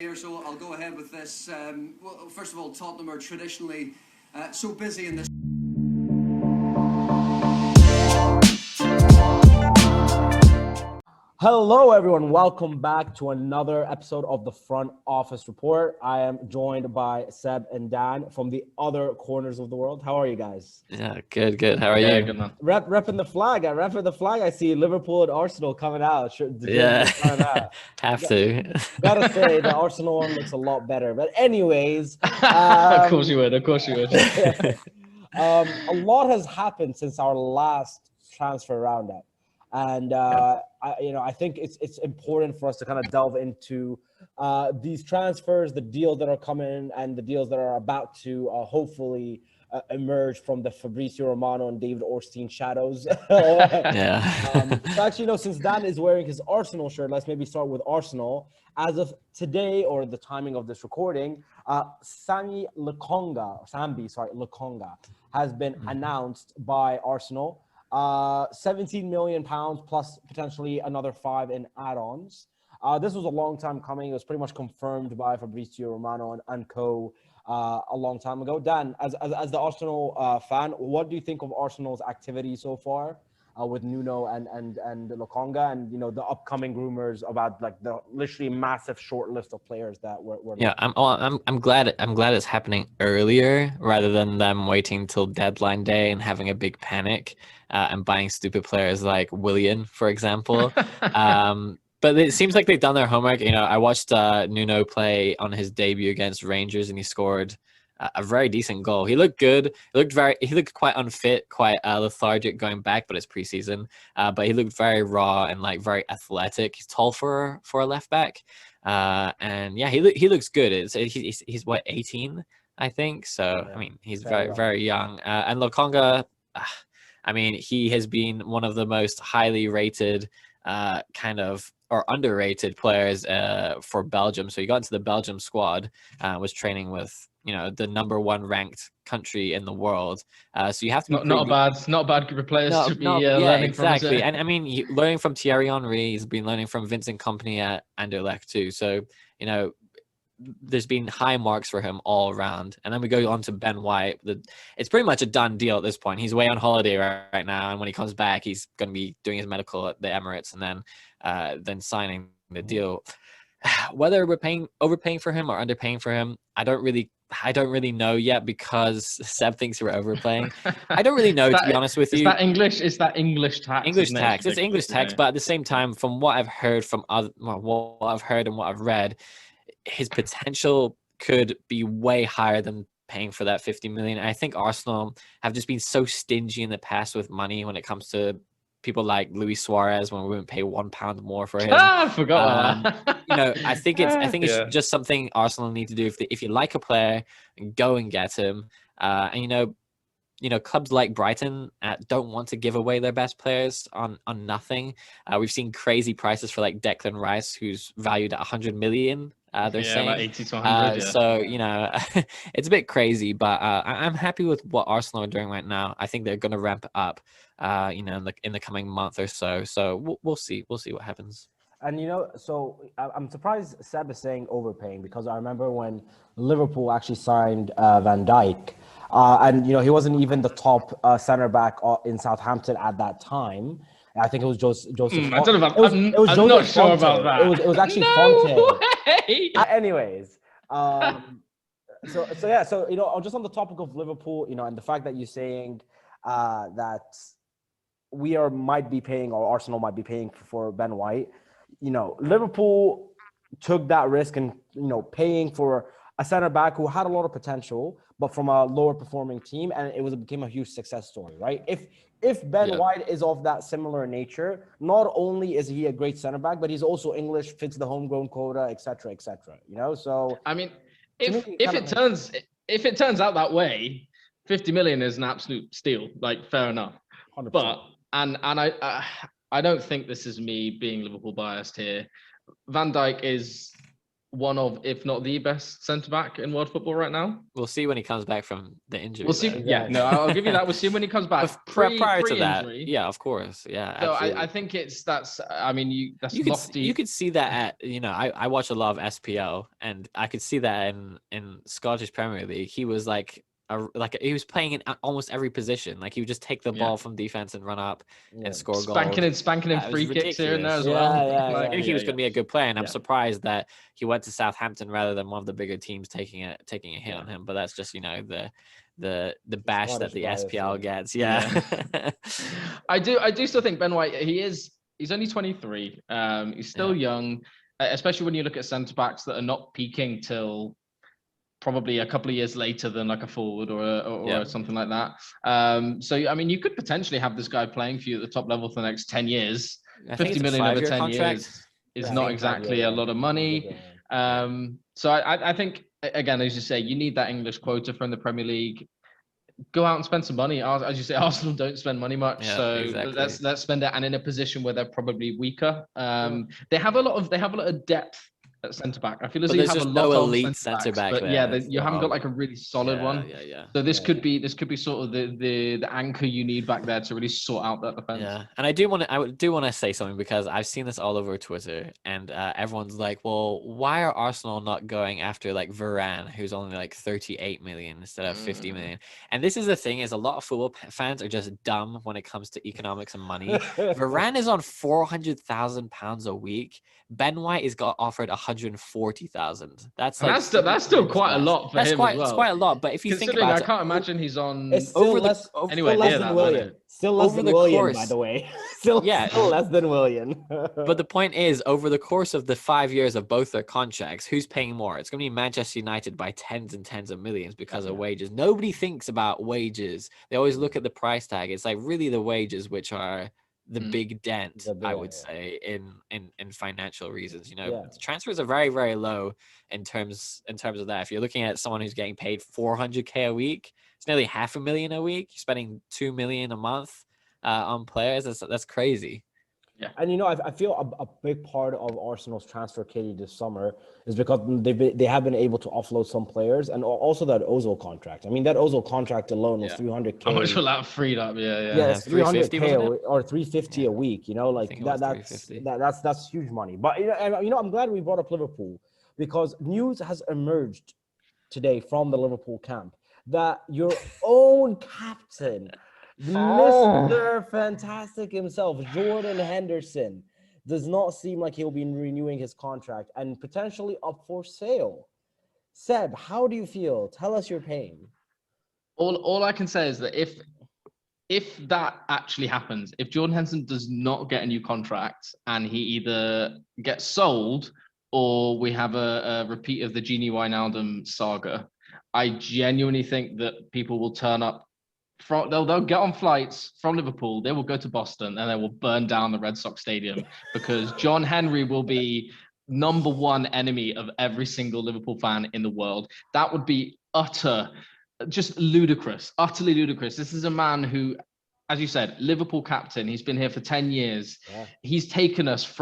Here, so I'll go ahead with this. Well, first of all, Tottenham are traditionally so busy in this. Hello, everyone. Welcome back to another episode of the Front Office Report. I am joined by Seb and Dan from the other corners of the world. How are you guys? Yeah, good. How are you? Good man. Repping the flag. Repping the flag. I see Liverpool and Arsenal coming out. Sure, coming out. Have to. Gotta say, the Arsenal one looks a lot better. But anyways, Of course you would. a lot has happened since our last transfer roundup. And I think it's important for us to kind of delve into these transfers, the deals that are coming, and the deals that are about to hopefully emerge from the Fabrizio Romano and David Ornstein shadows. So actually, since Dan is wearing his Arsenal shirt, let's maybe start with Arsenal. As of today, or the timing of this recording, Sambi Lokonga has been announced by Arsenal. 17 million pounds plus potentially another 5 in add-ons. This was a long time coming. It was pretty much confirmed by Fabrizio Romano and co a long time ago. Dan, as the Arsenal fan, what do you think of Arsenal's activity so far with Nuno and Lokonga, and the upcoming rumors about like the literally massive short list of players that we're I'm glad it's happening earlier rather than them waiting till deadline day and having a big panic and buying stupid players like Willian, for example. But it seems like they've done their homework. I watched Nuno play on his debut against Rangers, and he scored a very decent goal. He looked good. He looked quite unfit, quite lethargic going back, but it's preseason. But he looked very raw and like very athletic. He's tall for a left back, and yeah, he looks good. He's what, 18, I think. So yeah, I mean, he's very young. And Lokonga, I mean, he has been one of the most highly rated or underrated players for Belgium. So he got into the Belgium squad, was training with the number 1 ranked country in the world. So you have to be not a bad group of players to be learning exactly. from. And I mean, learning from Thierry Henry, he's been learning from Vincent Kompany at Anderlecht too. So there's been high marks for him all around. And then we go on to Ben White. It's pretty much a done deal at this point. He's away on holiday right now, and when he comes back, he's going to be doing his medical at the Emirates and then signing the deal. Whether we're overpaying for him or underpaying for him, I don't really know yet, because Seb thinks we're overpaying. I don't really know, to be honest with you. Is that English tax? English tax. It's English tax, but at the same time, from what I've heard and what I've read, his potential could be way higher than paying for that 50 million. I think Arsenal have just been so stingy in the past with money when it comes to people like Luis Suarez, when we wouldn't pay £1 more for him. I forgot that. I think it's just something Arsenal need to do. If you like a player, go and get him. And clubs like Brighton don't want to give away their best players on nothing. We've seen crazy prices for like Declan Rice, who's valued at 100 million. They're saying about 80 to 100. So it's a bit crazy, but I'm happy with what Arsenal are doing right now. I think they're going to ramp up, in the coming month or so. So we'll see what happens. And so I'm surprised Seb is saying overpaying, because I remember when Liverpool actually signed Van Dijk, and he wasn't even the top center back in Southampton at that time. I think it was Joseph. I don't know about. I'm not sure about that. It was actually Fonte. Anyways, so just on the topic of Liverpool, and the fact that you're saying that might be paying, or Arsenal might be paying for Ben White. Liverpool took that risk and paying for a center back who had a lot of potential, but from a lower performing team, and it became a huge success story, right? If Ben White is of that similar nature, not only is he a great center back, but he's also English, fits the homegrown quota, etc., etc. So I mean, if it turns out that way, 50 million is an absolute steal. Like, fair enough. 100%. But I don't think this is me being Liverpool biased here. Van Dijk is one of, if not the best centre back in world football right now. We'll see when he comes back from the injury. We'll see. Yeah, no, I'll give you that. We'll see when he comes back. Prior to that, injury. yeah, of course, yeah. So absolutely. I think that's. I mean, that's you lofty. You could see that at, you know, I watch a lot of SPL, and I could see that in Scottish Premier League. He was like he was playing in almost every position. Like he would just take the ball from defense and run up and score goals. Spanking in free kicks here and there as well. I knew he was going to be a good player, and I'm surprised that he went to Southampton rather than one of the bigger teams taking a hit on him. But that's just, you know, the bash that the SPL gets. I do still think Ben White, he's only 23. He's still young, especially when you look at centre backs that are not peaking till probably a couple of years later than like a forward or something like that. So I mean, you could potentially have this guy playing for you at the top level for the next 10 years. 50 million over 10 years is not exactly a lot of money. So I think, again, as you say, you need that English quota from the Premier League. Go out and spend some money. As you say, Arsenal don't spend money much, let's spend it. And in a position where they're probably weaker, they have a lot of depth at centre back. I feel as though you have a lot of elite centre back, but you haven't got like a really solid one. So this could be sort of the anchor you need back there to really sort out that defense. Yeah, and I do want to say something, because I've seen this all over Twitter, and everyone's like, well, why are Arsenal not going after like Varane, who's only like 38 million instead of 50 million? And this is the thing, is a lot of football fans are just dumb when it comes to economics and money. Varane is on £400,000 a week. Ben White is got offered 140,000. That's still quite a lot for him as well. It's quite a lot, but if you think about I can't imagine he's on. It's still less than William. Still less than William, by the way. Still less than William. But the point is, over the course of the 5 years of both their contracts, who's paying more? It's going to be Manchester United by tens and tens of millions because of wages. Nobody thinks about wages. They always look at the price tag. It's like really the wages which are the big dent, I would say, in financial reasons. You know, transfers are very, very low in terms of that. If you're looking at someone who's getting paid 400k a week, it's nearly $500,000 a week. You're spending $2 million a month on players. That's crazy. Yeah, and you know, I feel a big part of Arsenal's transfer kitty this summer is because they have been able to offload some players, and also that Ozil contract. I mean, that Ozil contract alone was 300k. How much will that freed up? Yeah, it's 300k or 350 a week. You know, like that's huge money. But you know, I'm glad we brought up Liverpool, because news has emerged today from the Liverpool camp that your own captain, Mr. Fantastic himself, Jordan Henderson, does not seem like he'll be renewing his contract and potentially up for sale. Seb, how do you feel? Tell us your pain. All I can say is that if that actually happens, if Jordan Henderson does not get a new contract and he either gets sold or we have a repeat of the Genie Wijnaldum saga, I genuinely think that people will turn up. They'll get on flights from Liverpool, they will go to Boston, and they will burn down the Red Sox stadium, because John Henry will be number one enemy of every single Liverpool fan in the world. That would be just ludicrous, utterly ludicrous. This is a man who, as you said, Liverpool captain. He's been here for 10 years. Yeah. He's taken us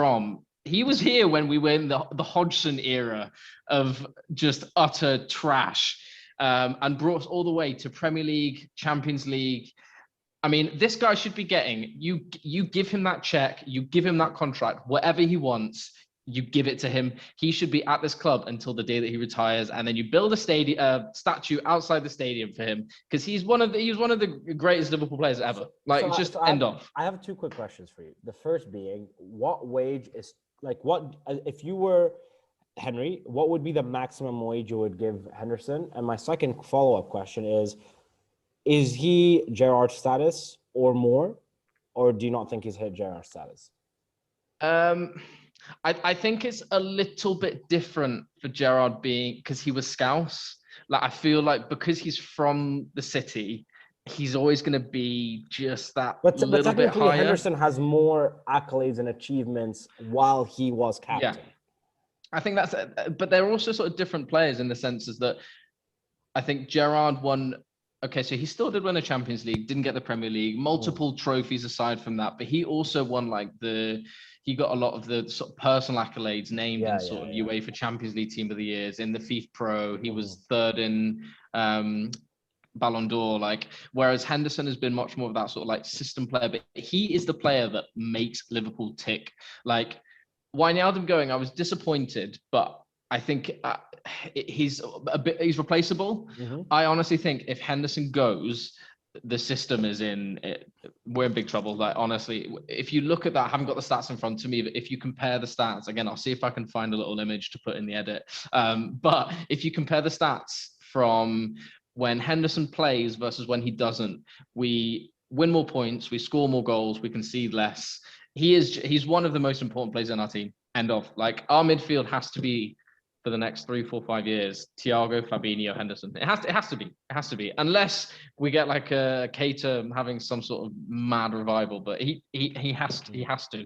he was here when we were in the Hodgson era of just utter trash. And brought us all the way to Premier League, Champions League. I mean, this guy should be getting, you give him that check, you give him that contract, whatever he wants, you give it to him. He should be at this club until the day that he retires, and then you build a statue outside the stadium for him, because he was one of the greatest Liverpool players ever. End off. I have two quick questions for you. The first being, what wage is if you were Henry, what would be the maximum wage you would give Henderson? And my second follow-up question is he Gerrard status or more, or do you not think he's hit Gerrard status? I think it's a little bit different for Gerrard, because he was Scouse. Like, I feel like because he's from the city, he's always going to be just that little bit higher. Henderson has more accolades and achievements while he was captain. Yeah. I think but they're also sort of different players in the sense is that I think Gerrard won okay, so he still did win a Champions League, didn't get the Premier League, multiple trophies aside from that, but he also won like he got a lot of the sort of personal accolades named in sort of UEFA Champions League Team of the Years in the FIFA Pro. He was third in Ballon d'Or, like, whereas Henderson has been much more of that sort of like system player, but he is the player that makes Liverpool tick. Like, Wijnaldum going, I was disappointed, but I think he's replaceable. I honestly think if Henderson goes, the system is we're in big trouble. Like, honestly, if you look at that, I haven't got the stats in front of me, but if you compare the stats, again, I'll see if I can find a little image to put in the edit. But if you compare the stats from when Henderson plays versus when he doesn't, we win more points, we score more goals, we concede less. He's one of the most important players in our team. End of. Like, our midfield has to be, for the next 3, 4, 5 years, Thiago, Fabinho, Henderson. It has to be, unless we get like a Keita having some sort of mad revival. But he has to.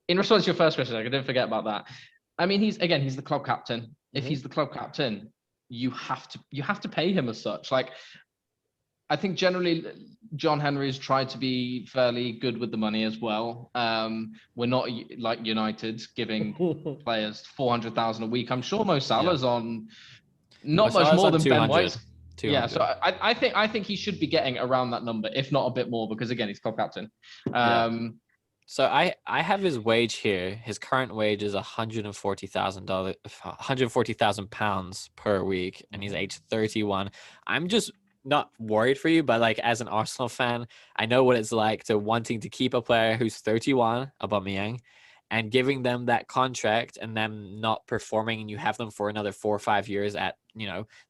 In response to your first question, I didn't forget about that. I mean, he's the club captain. If he's the club captain, you have to pay him as such. Like, I think generally John Henry's tried to be fairly good with the money as well. We're not like United giving players 400,000 a week. I'm sure Mo Salah's on not much more than Ben White's. 200. Yeah, so I think he should be getting around that number, if not a bit more, because again, he's club captain. So I have his wage here. His current wage is £140,000 per week, and he's age 31. I'm just not worried for you, but like, as an Arsenal fan, I know what it's like to wanting to keep a player who's 31, Aubameyang, and giving them that contract and them not performing, and you have them for another 4 or 5 years at,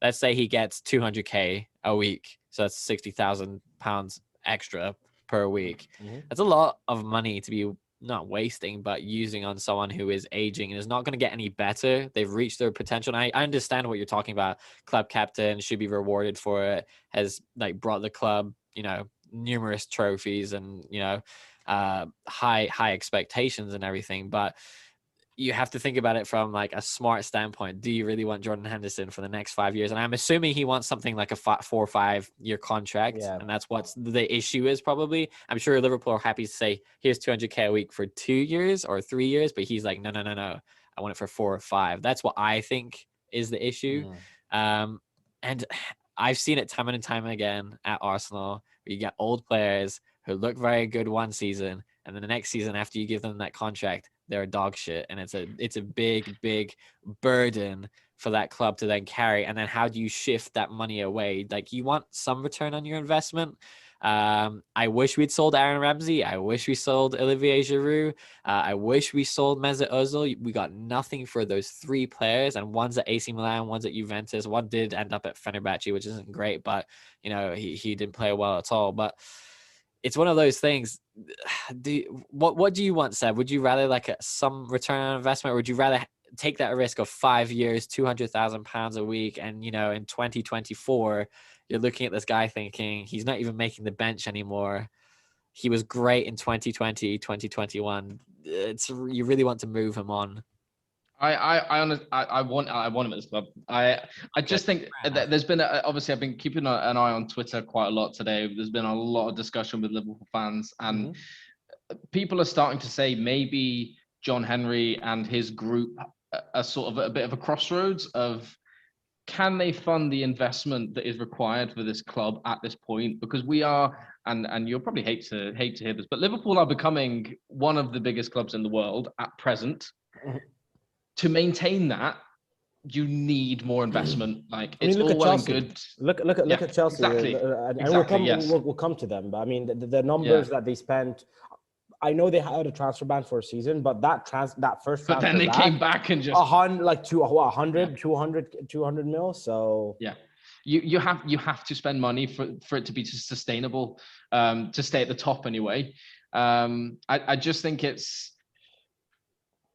let's say he gets 200k a week, so that's £60,000 extra per week. That's a lot of money to be not wasting, but using on someone who is aging and is not going to get any better. They've reached their potential. And I understand what you're talking about. Club captain should be rewarded for it, has like brought the club, numerous trophies and, high expectations and everything. But you have to think about it from like a smart standpoint. Do you really want Jordan Henderson for the next 5 years? And I'm assuming he wants something like a 4 or 5 year contract. Yeah. And that's what the issue is probably. I'm sure Liverpool are happy to say, here's 200k a week for 2 years or 3 years. But he's like, no. I want it for 4 or 5. That's what I think is the issue. And I've seen it time and time again at Arsenal, where you get old players who look very good one season, and then the next season after you give them that contract, they're dog shit, and it's a big burden for that club to then carry. And then how do you shift that money away? Like, you want some return on your investment. I wish we'd sold Aaron Ramsey. I wish we sold Olivier Giroud. I wish we sold Mesut Ozil. We got nothing for those 3 players, and one's at AC Milan, one's at Juventus. One did end up at Fenerbahce, which isn't great, but he didn't play well at all. But it's one of those things. What do you want, Seb? Would you rather like some return on investment, or would you rather take that risk of 5 years, £200,000 a week, and in 2024 you're looking at this guy thinking he's not even making the bench anymore. He was great in 2020, 2021. You really want to move him on. I want him at this club. I just think that there's been obviously I've been keeping an eye on Twitter quite a lot today. There's been a lot of discussion with Liverpool fans, and people are starting to say maybe John Henry and his group are sort of at a bit of a crossroads of, can they fund the investment that is required for this club at this point? Because we are, and you'll probably hate to hear this, but Liverpool are becoming one of the biggest clubs in the world at present. To maintain that, you need more investment. Like, it's all well and good. Look at Chelsea. Exactly. And we'll come to them. But I mean, the numbers that they spent. I know they had a transfer ban for a season, but that first transfer. But then they came back and just 200 mil. So yeah, you have to spend money for it to be sustainable, to stay at the top anyway. I just think it's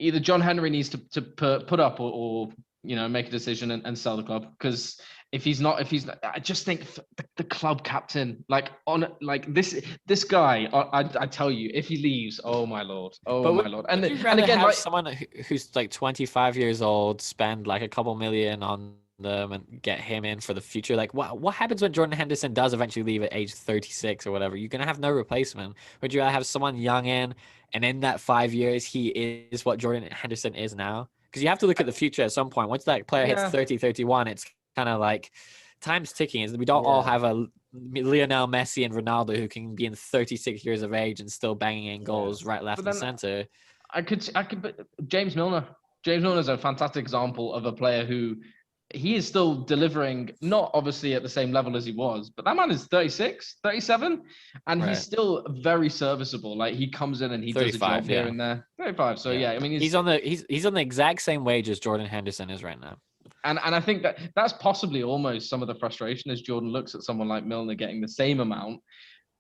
either John Henry needs to put up or make a decision and sell the club, because if he's not, I just think the club captain, this guy, I tell you, if he leaves, oh my lord. And again, like someone who's like 25 years old spend like a couple million on them and get him in for the future. Like, what happens when Jordan Henderson does eventually leave at age 36 or whatever? You're gonna have no replacement. Would you rather have someone young in, and in that 5 years he is what Jordan Henderson is now? Because you have to look at the future at some point. Once that player hits 30, 31, it's kind of like time's ticking. We don't all have a Lionel Messi and Ronaldo who can be in 36 years of age and still banging in goals right, left, and center. I could, but James Milner. James Milner is a fantastic example of a player who he is still delivering, not obviously at the same level as he was, but that man is 36, 37, and he's still very serviceable. Like he comes in and he does a job here and there. 35. So I mean, he's on the exact same wage as Jordan Henderson is right now. And I think that's possibly almost some of the frustration as Jordan looks at someone like Milner getting the same amount.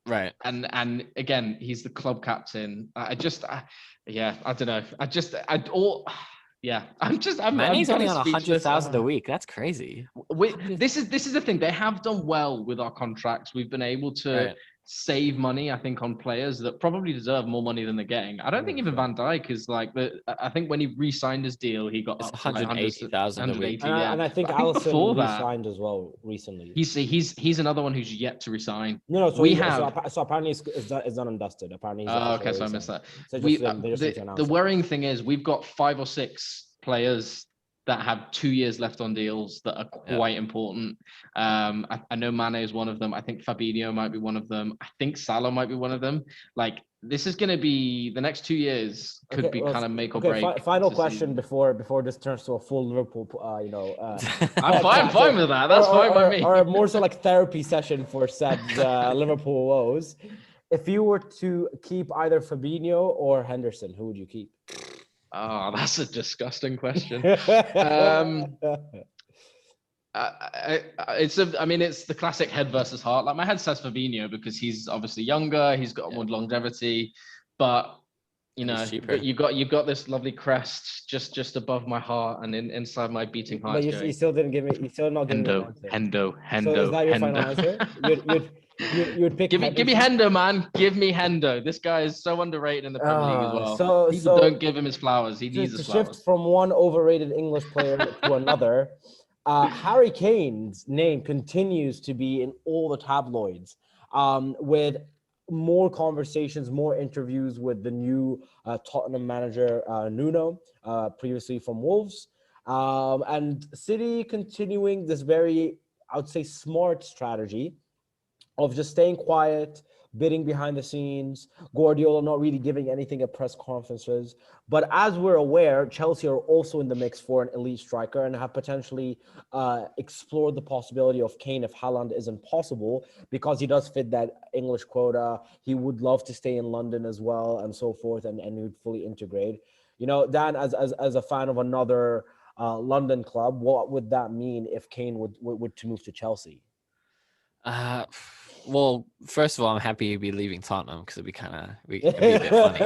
Right. And again, he's the club captain. I don't know. Man, he's only on 100,000 a week. That's crazy. This is the thing. They have done well with our contracts. We've been able to save money, I think, on players that probably deserve more money than they're getting. I don't think even Van Dijk is like I think when he re-signed his deal, he got 180,000 a week. And I think Alisson re-signed as well recently. He's another one who's yet to resign. No. So apparently it's done and dusted. Apparently. Okay, so I missed that. So the worrying thing is we've got 5 or 6 players that have 2 years left on deals that are quite important. I know Mane is one of them. I think Fabinho might be one of them. I think Salah might be one of them. Like this is going to be the next 2 years could be kind of make or break. Final question before this turns to a full Liverpool. I'm fine with that. That's fine by me. Or more so like therapy session for Seb's Liverpool woes. If you were to keep either Fabinho or Henderson, who would you keep? Oh, that's a disgusting question. It's the classic head versus heart. Like my head says Fabinho because he's obviously younger, he's got more longevity, but but you got this lovely crest just above my heart and inside my beating heart. But you still didn't give me. You still not giving me an answer. Hendo. So is that your final answer? You'd pick. Give me Hendo, man. Give me Hendo. This guy is so underrated in the Premier League as well. People don't give him his flowers. He needs his flowers. To shift from one overrated English player to another, Harry Kane's name continues to be in all the tabloids, with more conversations, more interviews with the new Tottenham manager, Nuno, previously from Wolves, and City continuing this very, I would say, smart strategy of just staying quiet, bidding behind the scenes, Guardiola not really giving anything at press conferences. But as we're aware, Chelsea are also in the mix for an elite striker and have potentially explored the possibility of Kane if Haaland isn't possible, because he does fit that English quota. He would love to stay in London as well and so forth, and he would fully integrate. Dan, as a fan of another London club, what would that mean if Kane would to move to Chelsea? Well, first of all, I'm happy you'd be leaving Tottenham because it'd be a bit funny.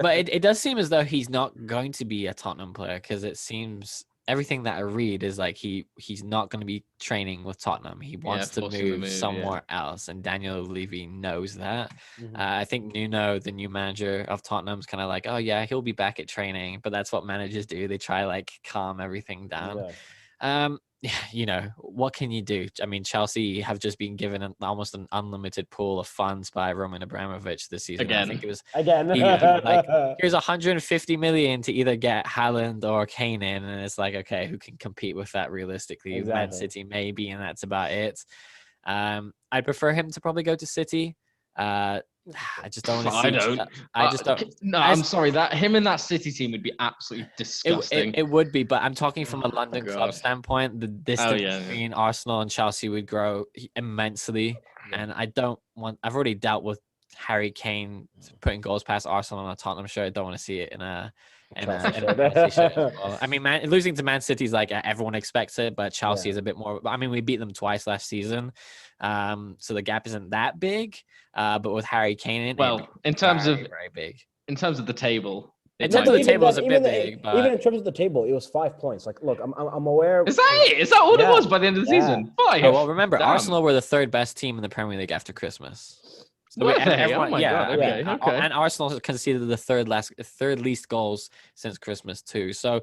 But it does seem as though he's not going to be a Tottenham player, because it seems everything that I read is like he's not going to be training with Tottenham. He wants to move somewhere else, and Daniel Levy knows that. Mm-hmm. I think Nuno, the new manager of Tottenham, is kind of like, oh yeah, he'll be back at training, but that's what managers do. They try like calm everything down. What can you do? I mean, Chelsea have just been given almost an unlimited pool of funds by Roman Abramovich this season. I think it was here's 150 million to either get Haaland or Kane in, and it's like, okay, who can compete with that realistically? Exactly. Man City maybe, and that's about it. I'd prefer him to probably go to City. I just don't want to see. I just don't. No, I'm sorry. That him in that City team would be absolutely disgusting. It would be, but I'm talking from a London club standpoint. The distance between Arsenal and Chelsea would grow immensely, and I don't want. I've already dealt with Harry Kane putting goals past Arsenal on a Tottenham shirt. I don't want to see it in a Chelsea shirt as well. I mean, losing to Man City is like everyone expects it, but Chelsea is a bit more. I mean, we beat them twice last season, so the gap isn't that big. But with Harry Kane in terms of very big. In terms of the table. In terms of the table, it's a bit big. But even in terms of the table, it was 5 points. Like, look, I'm aware. Is that it? Is that all it was by the end of the season? 5. Oh, well, remember, Arsenal were the 3rd best team in the Premier League after Christmas. So and Arsenal conceded the third least goals since Christmas too. So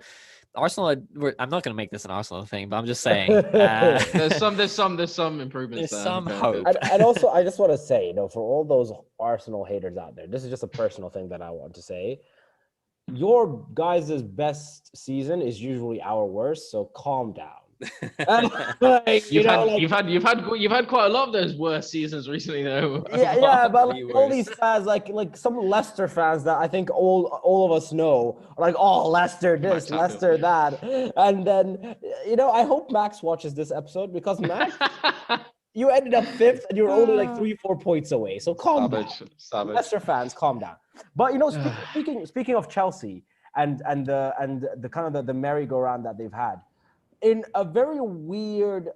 Arsenal. I'm not going to make this an Arsenal thing, but I'm just saying. There's some improvements. There's there. some Okay, hope. good. And also, I just want to say, for all those Arsenal haters out there, this is just a personal thing that I want to say. Your guys' best season is usually our worst, so calm down. You've had quite a lot of those worst seasons recently, though. Yeah, but The all these worst. fans, like some Leicester fans that I think all of us know, are like, oh, Leicester this, Leicester that, and then I hope Max watches this episode because Max, you ended up 5th and you're only like 3-4 points away. So calm down. Savage. Leicester fans, calm down. But speaking of Chelsea and the kind of the merry-go-round that they've had, in a very weird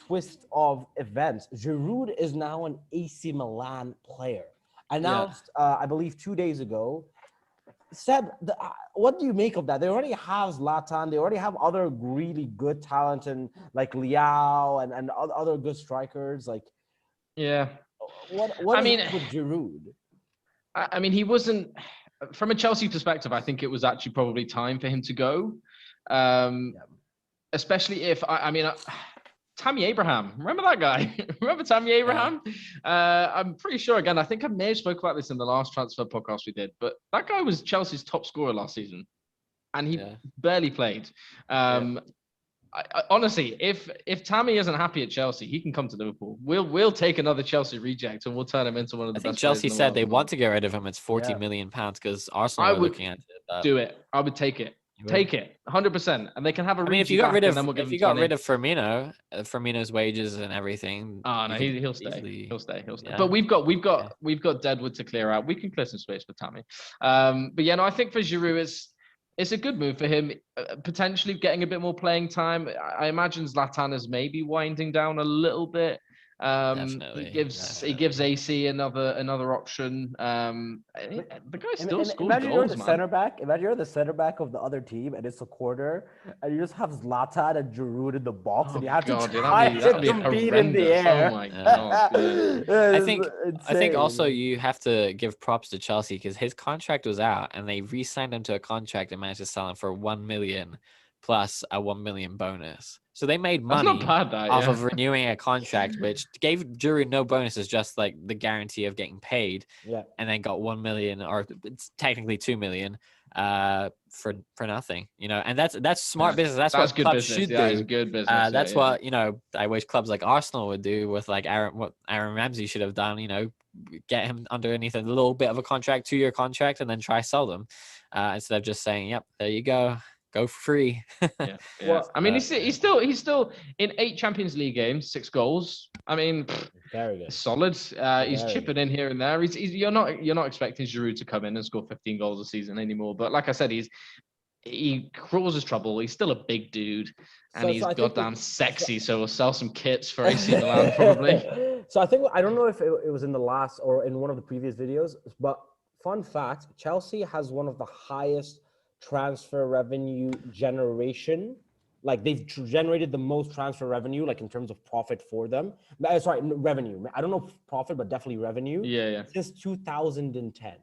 twist of events, Giroud is now an AC Milan player. Announced, I believe, 2 days ago. Seb, what do you make of that? They already have Zlatan. They already have other really good talent and like Liao and other good strikers. Like, what I mean with Giroud? I mean, he wasn't. From a Chelsea perspective, I think it was actually probably time for him to go. Especially if Tammy Abraham, remember that guy? Remember Tammy Abraham? I'm pretty sure. Again, I think I may have spoke about this in the last transfer podcast we did, but that guy was Chelsea's top scorer last season, and he barely played. Honestly, if Tammy isn't happy at Chelsea, he can come to Liverpool. We'll take another Chelsea reject and we'll turn him into one of the best. Chelsea said they want to get rid of him. It's 40 million pounds because Arsenal are looking at it. Do it. I would take it. Take it 100%, and they can have a. I mean, if you got rid of Firmino, Firmino's wages and everything. Oh no, he'll stay. Easily... He'll stay. Yeah. But we've got Deadwood to clear out. We can clear some space for Tammy. But yeah, no, I think for Giroud, it's a good move for him. Potentially getting a bit more playing time. I imagine Zlatan is maybe winding down a little bit. Definitely. He gives AC another option. The guy still scores imagine goals, you're the man. center back. Imagine you're the center back of the other team, and it's a corner, and you just have Zlatan and Giroud in the box, and you have to try to compete in the air. Oh my god! I think also you have to give props to Chelsea because his contract was out, and they re-signed him to a contract and managed to sell him for 1 million plus a 1 million bonus. So they made money off of renewing a contract, which gave Giroud no bonuses, just like the guarantee of getting paid. Yeah. And then got 1 million, or it's technically 2 million, for nothing. And that's smart business. That's what good clubs business. should do. It's good business. That's what I wish clubs like Arsenal would do with like what Aaron Ramsey should have done. Get him underneath a little bit of a contract, 2-year contract, and then try sell them instead of just saying, "Yep, there you go." Go free. Yeah. Well, I mean, he's still in 8 Champions League games, 6 goals. I mean, very good, solid. He's chipping in here and there. You're not expecting Giroud to come in and score 15 goals a season anymore. But like I said, he causes trouble. He's still a big dude, and he's goddamn sexy. So we'll sell some kits for AC Milan probably. So I don't know if it was in the last or in one of the previous videos, but fun fact: Chelsea has one of the highest transfer revenue generation. Like they've generated the most transfer revenue, like in terms of profit for them. Sorry, revenue. I don't know profit, but definitely revenue. Yeah. Since 2010,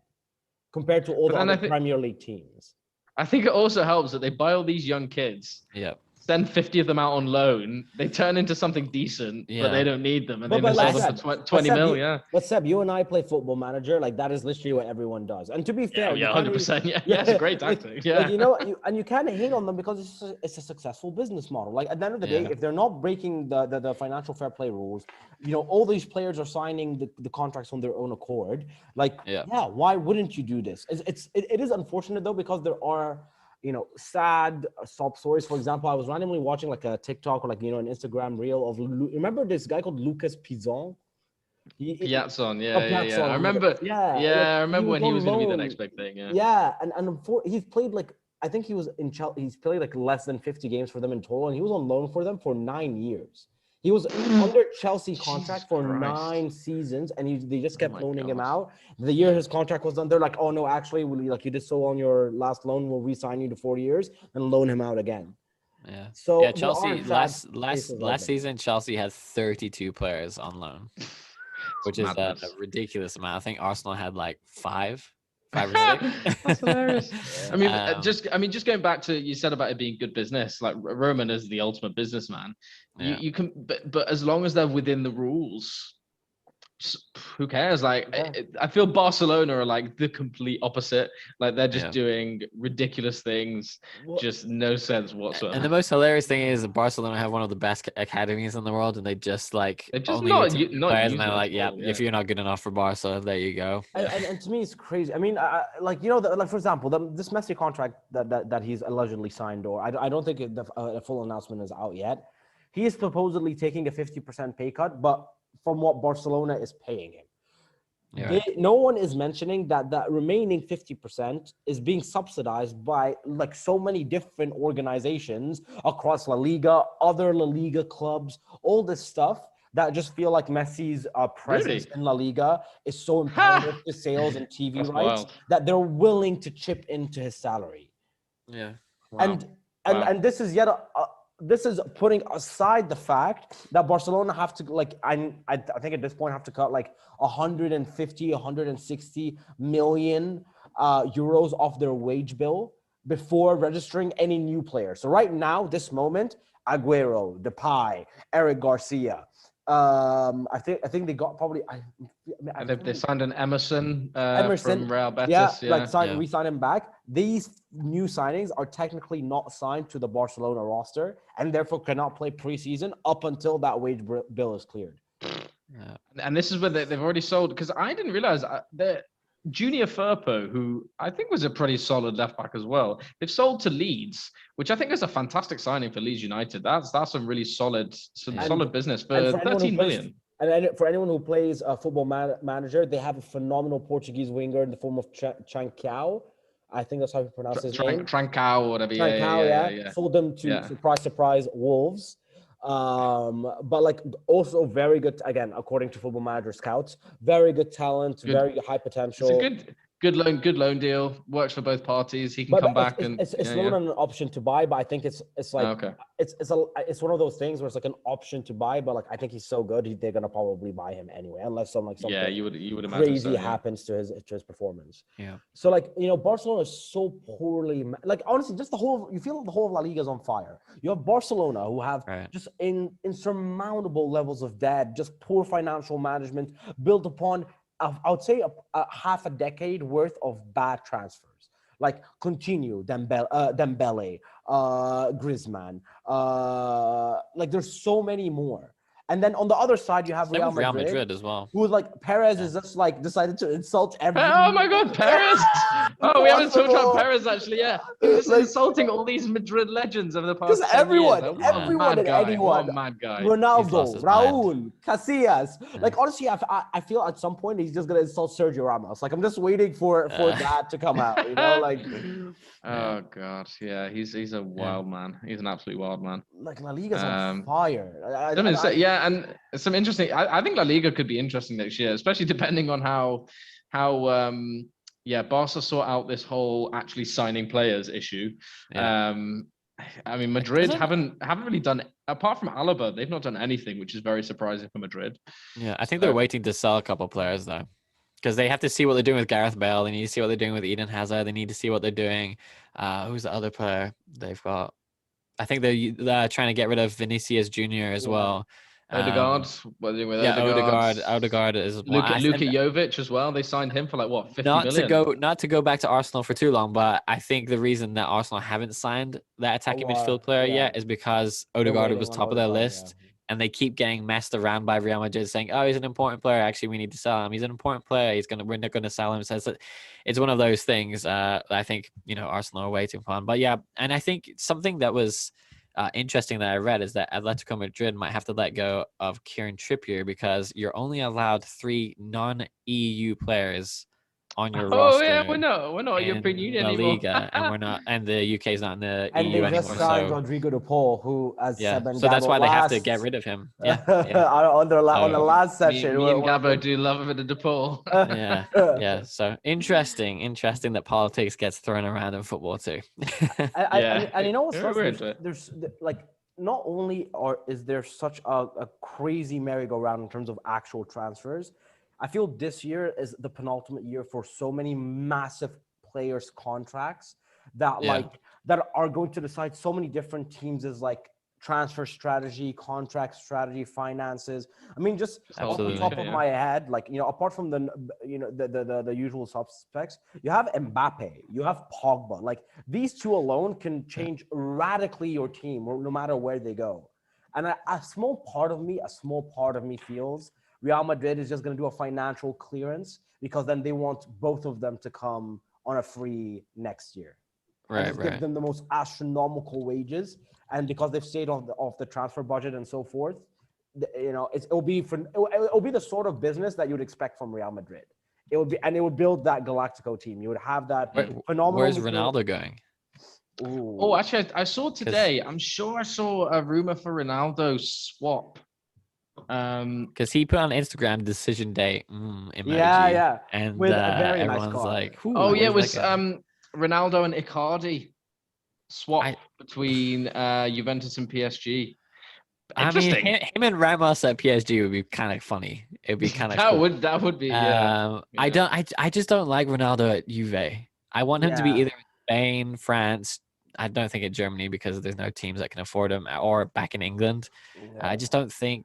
compared to all the other Premier League teams. I think it also helps that they buy all these young kids. Yeah. Send 50 of them out on loan. They turn into something decent, but they don't need them, and they sell them for 20 mil. Yeah. But Seb, you and I play Football Manager. Like that is literally what everyone does. And to be fair, 100%. Yeah, it's a great tactic. Yeah. And you can't hate on them because it's a successful business model. Like at the end of the day, if they're not breaking the financial fair play rules, all these players are signing the contracts on their own accord. Like, why wouldn't you do this? It is unfortunate though because there are sad sob stories. For example, I was randomly watching like a TikTok or like, an Instagram reel of, remember this guy called Lucas Pizzon? Piazzon, yeah. I remember. I remember when he was going to be the next big thing. Yeah, and he's played like, I think he was in Chelsea. He's played like less than 50 games for them in total, and he was on loan for them for 9 years. He was under Chelsea contract for 9 seasons, and they just kept loaning him out. The year his contract was done, they're like, "Oh no, actually, you did so on your last loan. We'll re-sign you to 4 years and loan him out again." Yeah. So Chelsea last season, Chelsea had 32 players on loan, which is a ridiculous amount. I think Arsenal had like 5. 5 or 6. That's hilarious. I mean, just going back to you said about it being good business. Like Roman is the ultimate businessman. You can, but as long as they're within the rules, who cares? Like, I feel Barcelona are like the complete opposite. Like they're just doing ridiculous things, just no sense whatsoever. And the most hilarious thing is that Barcelona have one of the best academies in the world, and they just like They're just only not players, and they're using like, it at all, if you're not good enough for Barca, there you go. And to me, it's crazy. I mean, like like for example, this Messi contract that he's allegedly signed, or I don't think the full announcement is out yet. He is supposedly taking a 50% pay cut, but from what Barcelona is paying him. No one is mentioning that the remaining 50% is being subsidized by like so many different organizations across La Liga, other La Liga clubs, all this stuff that just feel like Messi's presence in La Liga is so imperative to sales and TV rights that they're willing to chip into his salary. Yeah. Wow. And this is yet this is putting aside the fact that Barcelona have to I think at this point have to cut like 150, 160 million euros off their wage bill before registering any new players. So right now, this moment, Agüero, Depay, Eric Garcia. I think they got probably. They signed an Emerson from Real Betis. Re-signed him back. These new signings are technically not signed to the Barcelona roster, and therefore cannot play preseason up until that wage bill is cleared. Yeah. And this is where they've already sold, because I didn't realize that Junior Firpo, who I think was a pretty solid left back as well, they've sold to Leeds, which I think is a fantastic signing for Leeds United. That's some really solid business for 13 million. And for anyone who plays Football Manager, they have a phenomenal Portuguese winger in the form of Trancao. I think that's how you pronounce his name. Trancao or whatever. Yeah. Sold them to surprise Wolves. But like also very good, again, according to Football Manager scouts, very good talent, very high potential. It's a good loan deal. Works for both parties. He can come back it's not an option to buy, but I think it's like it's one of those things where it's like an option to buy, but like I think he's so good, they're gonna probably buy him anyway, unless something you would imagine crazy happens to his performance. Yeah. So like Barcelona is so poorly, like honestly, just you feel like the whole of La Liga is on fire. You have Barcelona who have just insurmountable levels of debt, just poor financial management built upon I would say a half a decade worth of bad transfers, like Coutinho, Dembele, Griezmann. Like there's so many more. And then on the other side, you have Real Madrid as well. Who like Perez is just like decided to insult everyone. Oh my God, Perez! Oh, we haven't talked about Perez actually. Yeah, he was insulting all these Madrid legends over the past 10 years. Everyone and anyone. What a mad guy. Ronaldo, Raúl, Casillas. Like honestly, I feel at some point he's just gonna insult Sergio Ramos. Like I'm just waiting for that to come out. Like. Oh God, yeah, he's a wild man. He's an absolute wild man. Like La Liga's on fire. And some interesting. I think La Liga could be interesting next year, especially depending on how Barca sort out this whole actually signing players issue. I mean, Madrid haven't really done, apart from Alaba, they've not done anything, which is very surprising for Madrid. Yeah, I think they're waiting to sell a couple players though, because they have to see what they're doing with Gareth Bale. They need to see what they're doing with Eden Hazard. They need to see what they're doing. Who's the other player they've got? I think they're trying to get rid of Vinicius Jr. as well. Odegaard, what are they doing with Odegaard? Odegaard is Luka Jovic as well. They signed him for like what, 50 million? Not to go back to Arsenal for too long, but I think the reason that Arsenal haven't signed that attacking midfield player yet is because Odegaard was top of their list. And they keep getting messed around by Real Madrid saying, oh, he's an important player. Actually, we need to sell him. He's an important player. We're not going to sell him. So it's one of those things I think, Arsenal are waiting for. But yeah, and I think something that was interesting that I read is that Atletico Madrid might have to let go of Kieran Trippier because you're only allowed 3 non-EU players on your roster. Oh yeah, we're not European Union anymore. Liga, and we're not, and the UK is not in the and EU they anymore. just signed Rodrigo de Paul, who Seb and so that's why they have to get rid of him. On the last session. Me and Gabo do love a bit of de Paul. yeah. So interesting that politics gets thrown around in football too. And you know what's there's like. Not only is there such a crazy merry-go-round in terms of actual transfers, I feel this year is the penultimate year for so many massive players' contracts that Yeah. that are going to decide so many different teams' like transfer strategy, contract strategy, finances. I mean, just off the Absolutely. top of Yeah. my head, like, apart from the usual suspects, you have Mbappe, you have Pogba. Like, these two alone can change radically your team, no matter where they go. And a small part of me feels Real Madrid is just going to do a financial clearance because then they want both of them to come on a free next year. And Right, just give right. them the most astronomical wages, and because they've stayed off the transfer budget and so forth, it'll be the sort of business that you would expect from Real Madrid. It would build that Galactico team. You would have that phenomenal. Where's Ronaldo going? Ooh. Oh, actually, I saw today. I'm sure I saw a rumor for Ronaldo swap. Because he put on Instagram decision day emoji. Yeah. And With a very nice everyone's car. like, Oh yeah, it where's was that guy? Ronaldo and Icardi swap I- between Juventus and PSG. I mean, Interesting. him and Ramos at PSG would be kind of funny. It'd be kind of that cool. would be yeah. I just don't like Ronaldo at Juve. I want him to be Yeah. either in Spain, France. I don't think in Germany because there's no teams that can afford him, or back in England. Yeah. I just don't see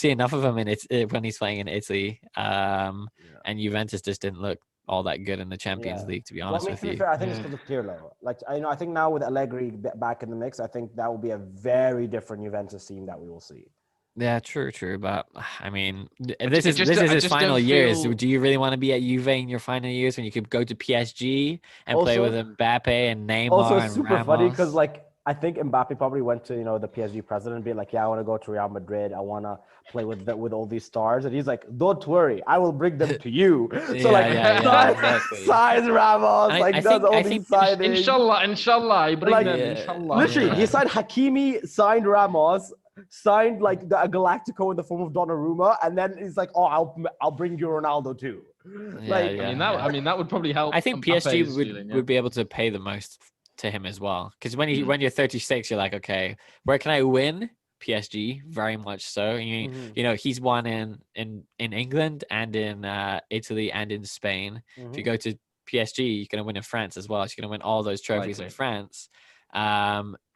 enough of him in it when he's playing in Italy. And Juventus just didn't look all that good in the Champions League, to be honest with to be you. fair, I think it's because of Pirlo. Like, I think now with Allegri back in the mix, I think that will be a very different Juventus team that we will see. Yeah, true. But I mean, I this is just his final don't years. feel- Do you really want to be at Juve in your final years when you could go to PSG and play with Mbappe and Neymar Also, it's and super funny because, Ramos? like, I think Mbappe probably went to the PSG president and be like, "Yeah, I want to go to Real Madrid. I want to play with all these stars." And he's like, "Don't worry, I will bring them to you." So exactly. signs Ramos, I does think- all I these think- signings. Inshallah, bring Like, them, Yeah, inshallah. Literally, Yeah. he signed Hakimi, signed Ramos, signed like the Galactico in the form of Donnarumma, and then he's like, "Oh, I'll bring you Ronaldo too." Like, I mean that would probably help. I think Mbappe's PSG feeling, yeah. would be able to pay the most to him as well. Because when you're 36, you're like, okay, where can I win? PSG, very much so. He's won in England and in Italy and in Spain. If you go to PSG, you're gonna win in France as well. So you're gonna win all those trophies in France.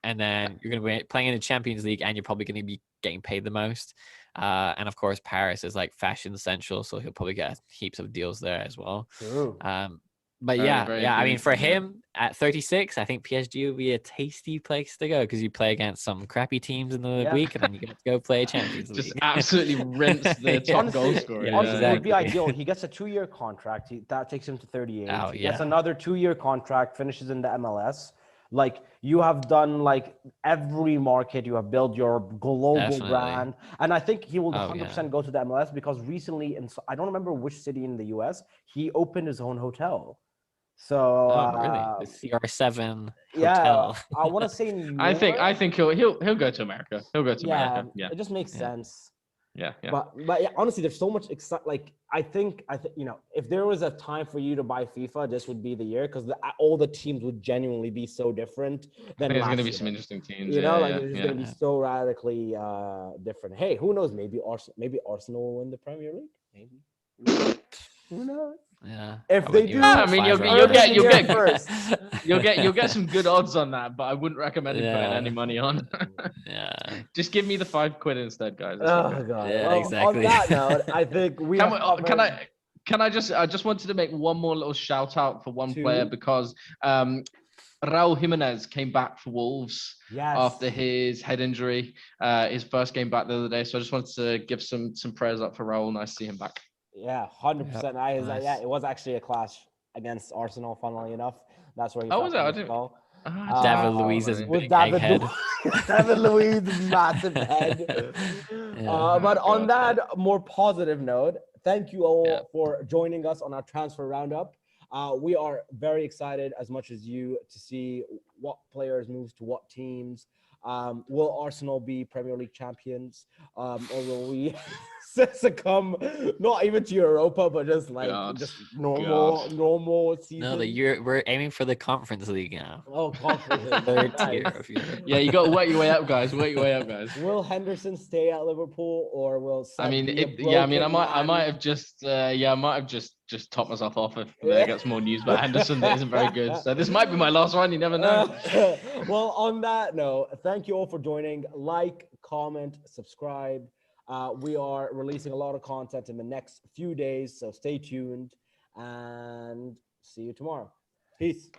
And then you're gonna be playing in the Champions League, and you're probably gonna be getting paid the most. And of course, Paris is like fashion central, so he'll probably get heaps of deals there as well. true. But Very, yeah, very I mean, for good, yeah. him at 36, I think PSG would be a tasty place to go because you play against some crappy teams in the week, and then you get to go play Champions League. Just absolutely rinse the top goal scorer. Honestly, it would be exactly. ideal. He gets a 2-year contract. That takes him to 38. Oh, He gets yeah. another 2-year contract, finishes in the MLS. Like, you have done like every market, you have built your global Definitely. brand, and I think he will Oh, 100% go to the MLS because recently, I don't remember which city in the US, he opened his own hotel. So Really? The CR7 yeah, hotel. I want to say New York. I think he'll go to America. He'll go to America. Yeah. It just makes Yeah. sense. Yeah. But yeah, honestly, there's so much like I think if there was a time for you to buy FIFA, this would be the year because all the teams would genuinely be so different. I think there's going to be last some year. interesting teams. It's just going to be so radically different. Hey, who knows? Maybe Arsenal will win the Premier League. Maybe. Who knows? Yeah. If they do, I mean, you'll get first. you'll get some good odds on that, but I wouldn't recommend putting any money on. Yeah. Just give me the £5 instead, guys. Oh god. Yeah, Well, exactly. On that note, I think we can I just wanted to make one more little shout out for one player because Raul Jimenez came back for Wolves after his head injury, his first game back the other day. So I just wanted to give some prayers up for Raul. Nice to see him back. Yeah, 100%. Nice. Yeah, it was actually a clash against Arsenal, funnly enough. That's where he was it? I didn't didn't- David Luiz's with big David head. David Luiz's massive head. But on that more positive note, thank you all for joining us on our transfer roundup. We are very excited, as much as you, to see what players move to what teams. Will Arsenal be Premier League champions? Or will we succumb not even to Europa, but just like just normal season? No, we're aiming for the Conference League now. Oh, Conference League. Third Nice. tier of Europe. Yeah, you got to work your way up, guys. Work your way up, guys. Will Henderson stay at Liverpool, or will Seb I mean, be a yeah. I mean, I broken might man? have just, I might have just topped myself off if I get some more news about Henderson that isn't very good. So this might be my last one. You never know. Well, on that note, thank you all for joining. Like, comment, subscribe. We are releasing a lot of content in the next few days, so stay tuned and see you tomorrow. Peace.